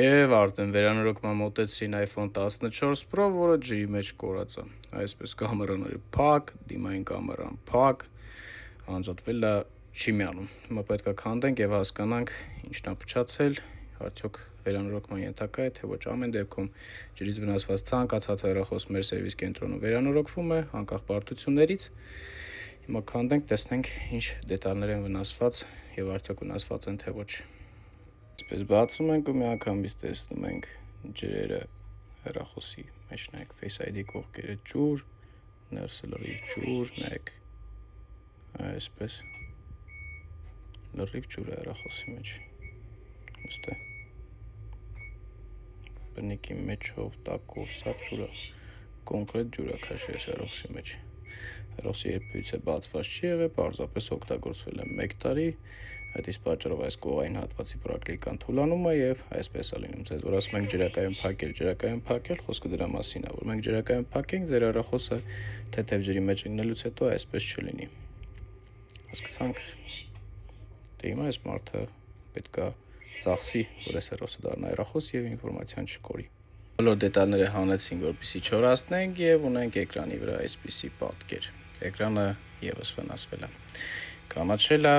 Եվ արդեն վերանորոգման մոտեցրին iPhone 14 Pro, որը ջրի մեջ կորած է։ Այսպես կամերաները փակ, դիմային կամերան փակ, անջատվել է չի միանում։ Հիմա պետք է քանդենք եւ հասկանանք ինչն է փչացել, արդյոք վերանորոգման ենթակա է, թե ոչ։ Ամեն դեպքում ջրից վնասված ցանկացած հեռախոս մեր սերվիս կենտրոնում վերանորոգվում է անկախ բարդություններից։ Հիմա քանդենք, տեսնենք ինչ դետալներ են վնասված եւ արդյոք վնասված են թե ոչ։ Այսպես բացում ենք ու միանգամից տեսնում ենք ջրերը հեռախոսի մեջ, նայեք Face ID կողքերը ջուր, ներսը լրիվ ջուր, նայեք այսպես լրիվ ջուր է հեռախոսի մեջ, ըստ է բնիկի մեջով տակով սա ջուրը, կոնկրետ ջուր է քաշի այս հեռախոսի մեջ, հեռախոսի երբևիցե բացված չի եղել, պարզապես օգտագործվել է 1 տարի, այդ իսկ պատճառով այս կողային հատվածի պրակլիկան թուլանում է եւ այսպես է լինում։ Ձեզ որ ասում ենք ջրակայուն փակել, խոսքը դրա մասին է, որ մենք ջրակայուն փակենք, ձեր հեռախոսը թեթև ջրի մեջ ընկնելուց հետո այսպես չլինի։ Հասկացանք։ Դե հիմա այս մարդը պետքա ծախսի, որ այս հեռախոսը դառնա հեռախոս եւ ինֆորմացիան չկորի։ Բոլոր դետալները հանեցինք, որպեսզի չորացնենք եւ ունենք էկրանի վրա այսպիսի պատկեր։ Էկրանը եւս վնասվել է։ Կանաչել է,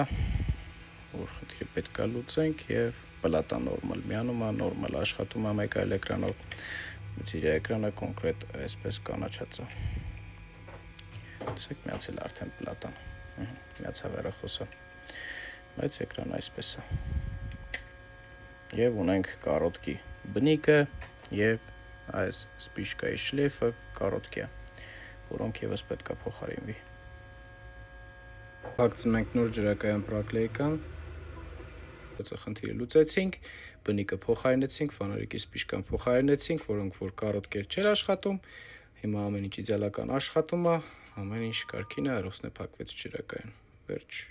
որ խնդիրը պետք է լուծենք եւ պլատա նորմալ միանում է, նորմալ աշխատում է մեկ այլ էկրանով։ Իր էկրանը կոնկրետ այսպես կանաչած է։ Տեսեք, միացել արդեն պլատան։ Միացավ հեռախոսը։ Բայց էկրանը այսպես է։ Եվ ունենք կարոտկի բնիկը եւ այս սպիշկայի շլեյֆը կարոտկի է, որոնք եւս պետք է փոխարինվի։ Փակցնում ենք նոր ջրակայուն պրակլեյկան, խնդիրը լուծեցինք, բնիկը փոխարինեցինք, ֆանարիկի սպիշկան փոխարինեցինք, որոնք որ կարոտկեր չէր աշխատում, հիմա ամեն ինչ իդեալական աշխատում է, ամեն ինչ կարգին է, հեռախոսն է փակվեց ջրակայուն, վերջ։